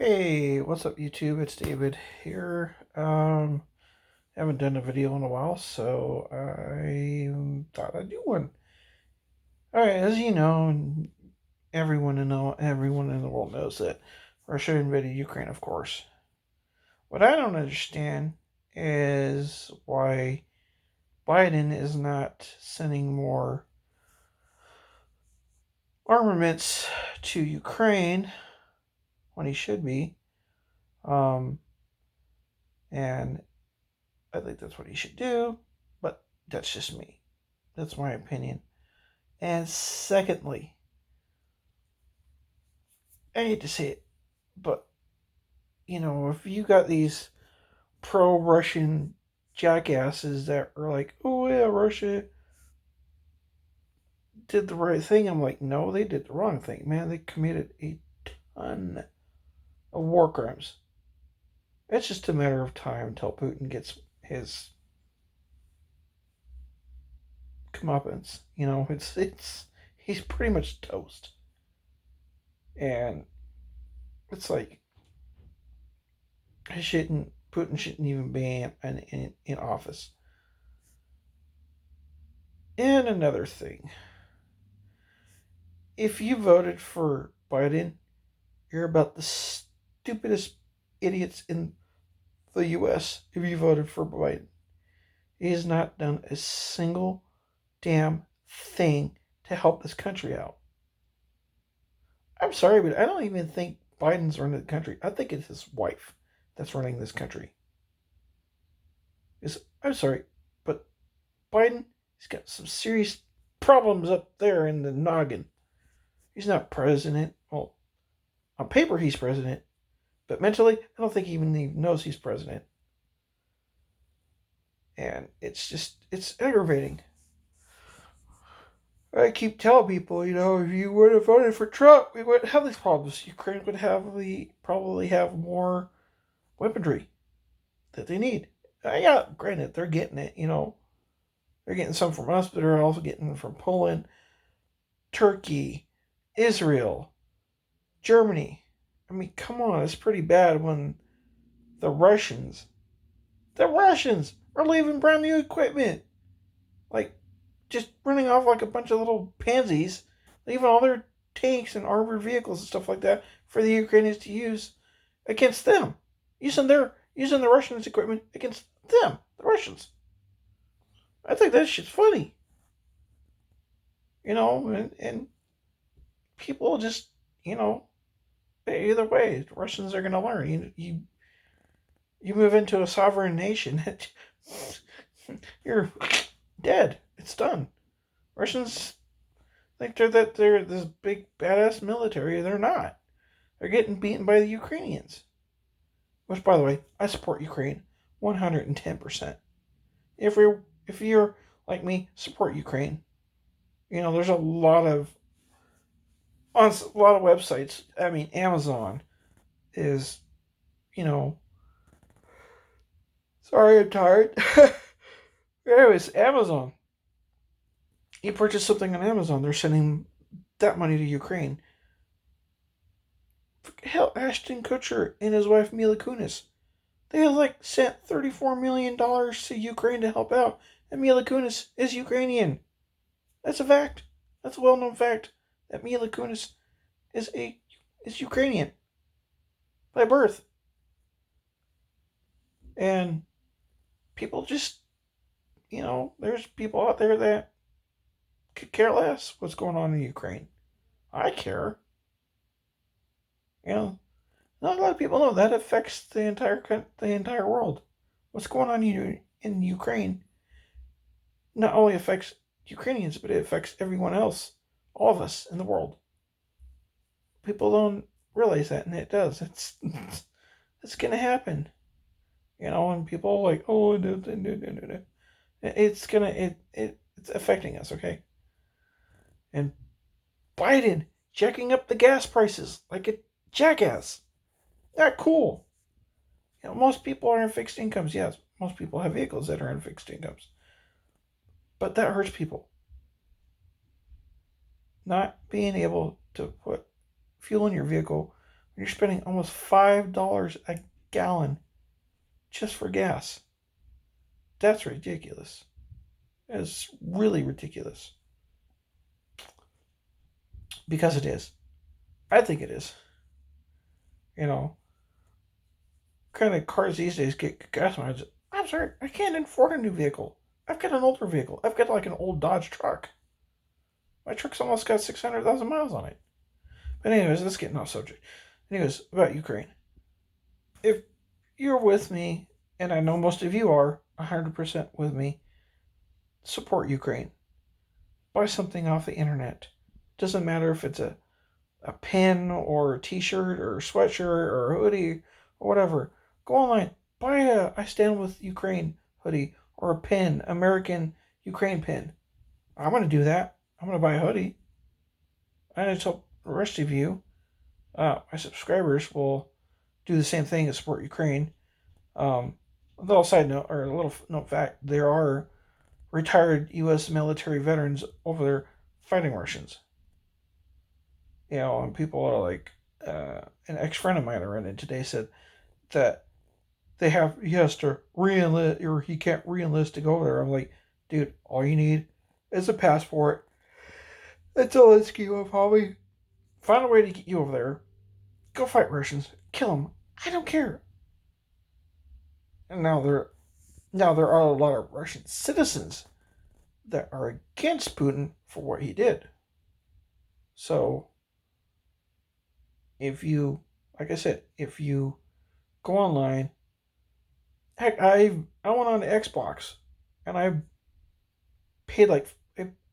Hey, what's up YouTube? It's David here. Haven't done a video in a while, so I thought I'd do one. All right, as you know, and everyone in the world knows that Russia invaded Ukraine, of course. What I don't understand is why Biden is not sending more armaments to Ukraine when he should be. Um, and I think that's what he should do, but that's just me. That's my opinion. And secondly, I hate to say it, but if you got these pro-Russian jackasses that are like, "Oh yeah, Russia did the right thing," I'm like, no, they did the wrong thing, man. They committed a ton of war crimes. It's just a matter of time until Putin gets his comeuppance. It's he's pretty much toast, and it's like Putin shouldn't even be in office. And another thing, if you voted for Biden, you're about the stupidest idiots in the U.S. If you voted for Biden, he has not done a single damn thing to help this country out. I'm sorry, but I don't even think Biden's running the country. I think it's his wife that's running this country. I'm sorry, but Biden, he's got some serious problems up there in the noggin. He's not president. Well, on paper he's president, but mentally, I don't think he even knows he's president. And it's aggravating. I keep telling people, if you would have voted for Trump, we wouldn't have these problems. Ukraine would probably have more weaponry that they need. Yeah, granted, they're getting it. They're getting some from us, but they're also getting from Poland, Turkey, Israel, Germany. I mean, come on, it's pretty bad when the Russians, the Russians are leaving brand new equipment, like just running off like a bunch of little pansies, leaving all their tanks and armored vehicles and stuff like that for the Ukrainians to use against them, using the Russians' equipment against them, the Russians. I think that shit's funny, and people just, you know, either way, the Russians are going to learn. You move into a sovereign nation, you're dead. It's done. Russians think they're this big badass military. They're not. They're getting beaten by the Ukrainians. Which, by the way, I support Ukraine 110%. If you're like me, support Ukraine. There's a lot of websites. I mean, Amazon is, you know, sorry, I'm tired. Anyways, Amazon. You purchase something on Amazon, they're sending that money to Ukraine. Hell, Ashton Kutcher and his wife Mila Kunis, they like sent $34 million to Ukraine to help out, and Mila Kunis is Ukrainian. That's a fact. That's a well-known fact that Mila Kunis is Ukrainian by birth, and people just, there's people out there that could care less what's going on in Ukraine. I care. Not a lot of people know that affects the entire world. What's going on in Ukraine not only affects Ukrainians, but it affects everyone else, all of us in the world. People don't realize that, and it does. It's gonna happen. And people are like, oh, no, no, no, no, no. It's affecting us, okay? And Biden jacking up the gas prices like a jackass. Not cool. Most people are in fixed incomes. Yes, most people have vehicles that are in fixed incomes. But that hurts people. Not being able to put fuel in your vehicle You're spending almost $5 a gallon just for gas. That's ridiculous. It's really ridiculous. Because it is. I think it is. You know, kind of cars these days get gas mileage. I'm sorry, I can't afford a new vehicle. I've got an older vehicle. I've got like an old Dodge truck. My truck's almost got 600,000 miles on it. But anyways, let's get off subject. Anyways, about Ukraine. If you're with me, and I know most of you are 100% with me, support Ukraine. Buy something off the internet. Doesn't matter if it's a pin or a t-shirt or a sweatshirt or a hoodie or whatever. Go online. Buy a I Stand With Ukraine hoodie or a pin, American Ukraine pin. I'm going to do that. I'm going to buy a hoodie. I just hope the rest of you, my subscribers, will do the same thing and support Ukraine. A little side note, or a little note fact, there are retired U.S. military veterans over there fighting Russians. And people are like, an ex friend of mine I ran into today said that he has to re-enlist, or he can't re-enlist to go over there. I'm like, dude, all you need is a passport. That's all it's you probably. Find a way to get you over there. Go fight Russians. Kill them. I don't care. And now there are a lot of Russian citizens that are against Putin for what he did. So if you, like I said, if you go online, heck, I went on Xbox and paid I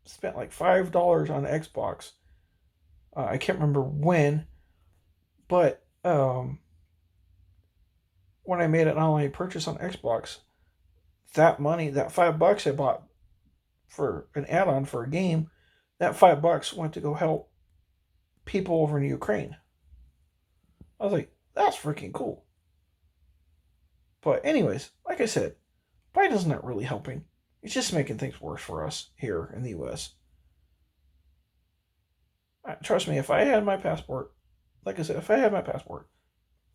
spent like $5 on Xbox. I can't remember when, but when I made an online purchase on Xbox, that money, that $5 I bought for an add-on for a game, that $5 went to go help people over in Ukraine. I was like, that's freaking cool. But anyways, like I said, Biden's not really helping. He's just making things worse for us here in the U.S. Trust me, if I had my passport, like I said, if I had my passport,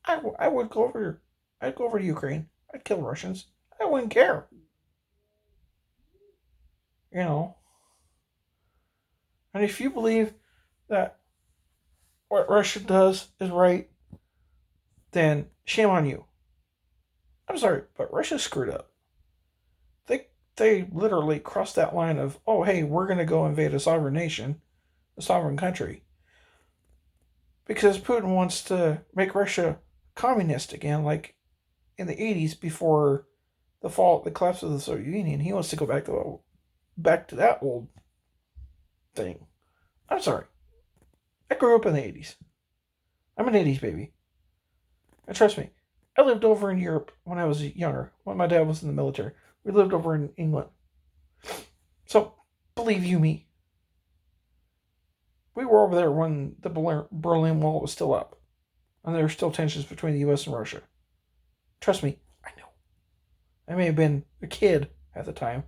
I would go over. I'd go over to Ukraine. I'd kill Russians. I wouldn't care. You know. And if you believe that what Russia does is right, then shame on you. I'm sorry, but Russia screwed up. They literally crossed that line of, oh hey, we're gonna go invade a sovereign nation, a sovereign country, because Putin wants to make Russia communist again, like in the '80s before the collapse of the Soviet Union. He wants to go back to that old thing. I'm sorry. I grew up in the '80s. I'm an '80s baby. And trust me, I lived over in Europe when I was younger, when my dad was in the military. We lived over in England. So, believe you me, we were over there when the Berlin Wall was still up. And there were still tensions between the US and Russia. Trust me, I know. I may have been a kid at the time,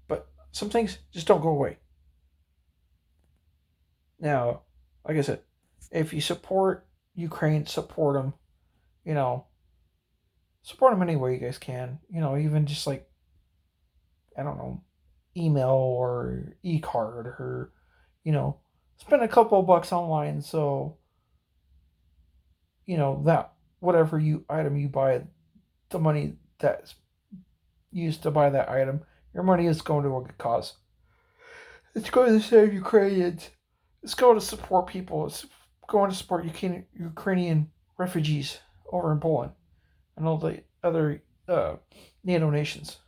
but some things just don't go away. Now, like I said, if you support Ukraine, support them. You know, support them any way you guys can. Even just like, I don't know, email or e-card or, spend a couple of bucks online so, that whatever item you buy, the money that's used to buy that item, your money is going to a good cause. It's going to save Ukrainians. It's going to support people. It's going to support Ukrainian refugees over in Poland and all the other NATO nations.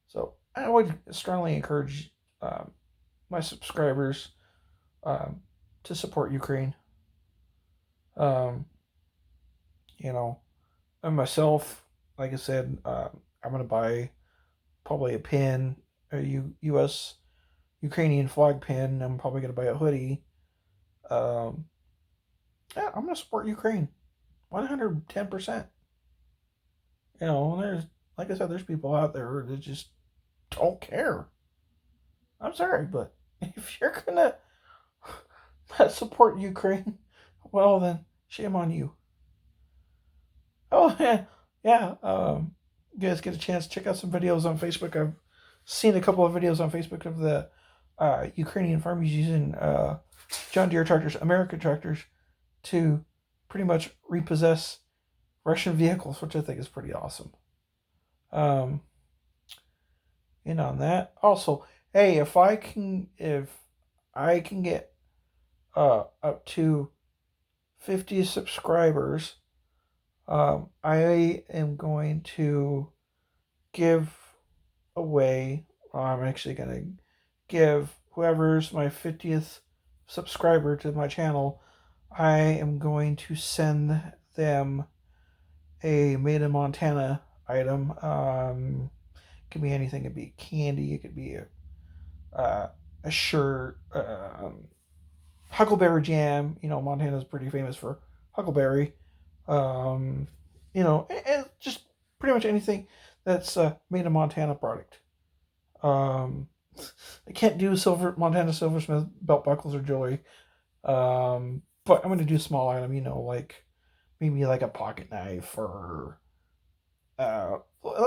So I would strongly encourage my subscribers to support Ukraine. Um, and myself, like I said, I'm going to buy probably a pin, a U.S. Ukrainian flag pin. I'm probably going to buy a hoodie. Um, yeah, I'm going to support Ukraine 110%. There's, like I said, there's people out there that just don't care. I'm sorry, but if you're gonna support Ukraine. Well then, shame on you. Oh yeah, yeah. You guys get a chance, check out some videos on Facebook. I've seen a couple of videos on Facebook of the Ukrainian farmers using John Deere tractors, American tractors, to pretty much repossess Russian vehicles, which I think is pretty awesome. Um, in on that. Also, hey, if I can get up to 50 subscribers, I am going to give away. I'm actually going to give whoever's my 50th subscriber to my channel. I am going to send them a made in Montana item. It could be anything. It could be candy. It could be a shirt. Huckleberry jam. You know, Montana's pretty famous for huckleberry. Um, you know, and just pretty much anything that's made in Montana product. Um, I can't do Montana silversmith belt buckles or jewelry. But I'm gonna do a small item. You know, like maybe like a pocket knife or uh,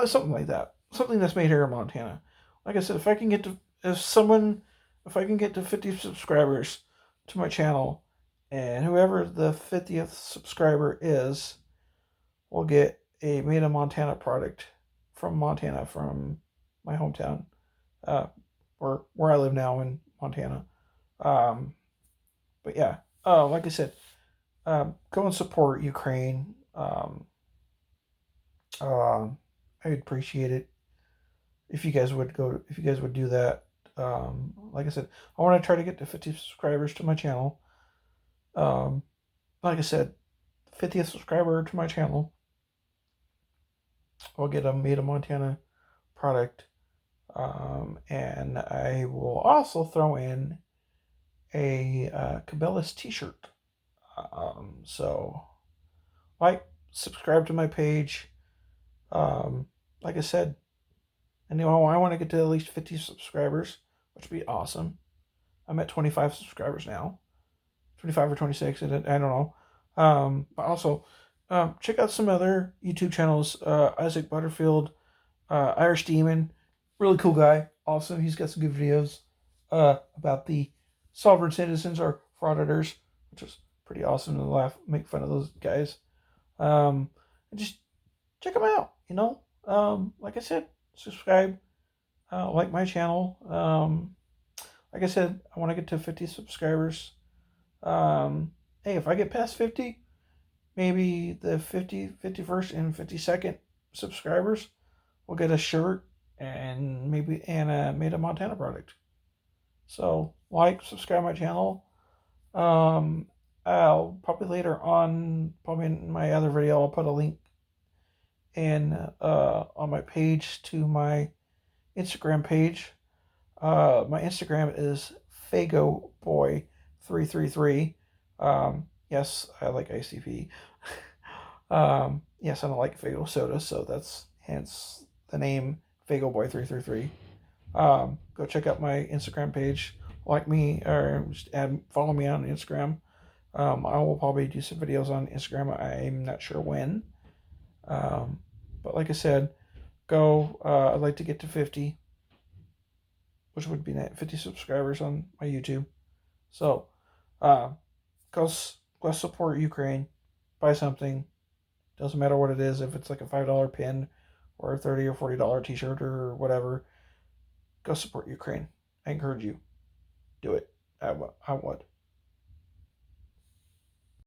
something like that. Something that's made here in Montana. Like I said, if I can get to 50 subscribers to my channel, and whoever the 50th subscriber is will get a made in Montana product from Montana, from my hometown, uh, where I live now in Montana. Um, but yeah, like I said, go and support Ukraine. I'd appreciate it if you guys would go. If you guys would do that. Like I said, I want to try to get to 50 subscribers to my channel. Um, like I said, 50th subscriber to my channel, I'll get a made in Montana product. And I will also throw in a Cabela's t-shirt. So like, subscribe to my page. Um, like I said, and I want to get to at least 50 subscribers, which would be awesome. I'm at 25 subscribers now, 25 or 26. I don't know. But also, check out some other YouTube channels. Isaac Butterfield, Irish Demon, really cool guy. Awesome. He's got some good videos about the sovereign citizens or frauditors, which is pretty awesome to laugh, make fun of those guys. And just check them out. You know, like I said, subscribe, like my channel. Like I said, I want to get to 50 subscribers. Hey, if I get past 50, maybe the 51st and 52nd subscribers will get a shirt and maybe a made in Montana product. So like, subscribe my channel. Um, I'll probably later on, probably in my other video, I'll put a link in on my page to my Instagram page. My Instagram is FagoBoy333. Yes, I like ICP. Yes, I don't like Fago soda, so that's hence the name FagoBoy333. Go check out my Instagram page. Like me, or just follow me on Instagram. I will probably do some videos on Instagram. I'm not sure when. Um, but like I said, go. I'd like to get to 50, which would be 50 subscribers on my YouTube. So, uh, go support Ukraine. Buy something. Doesn't matter what it is. If it's like a $5 pin or a $30 or $40 T-shirt or whatever, go support Ukraine. I encourage you. Do it. I would.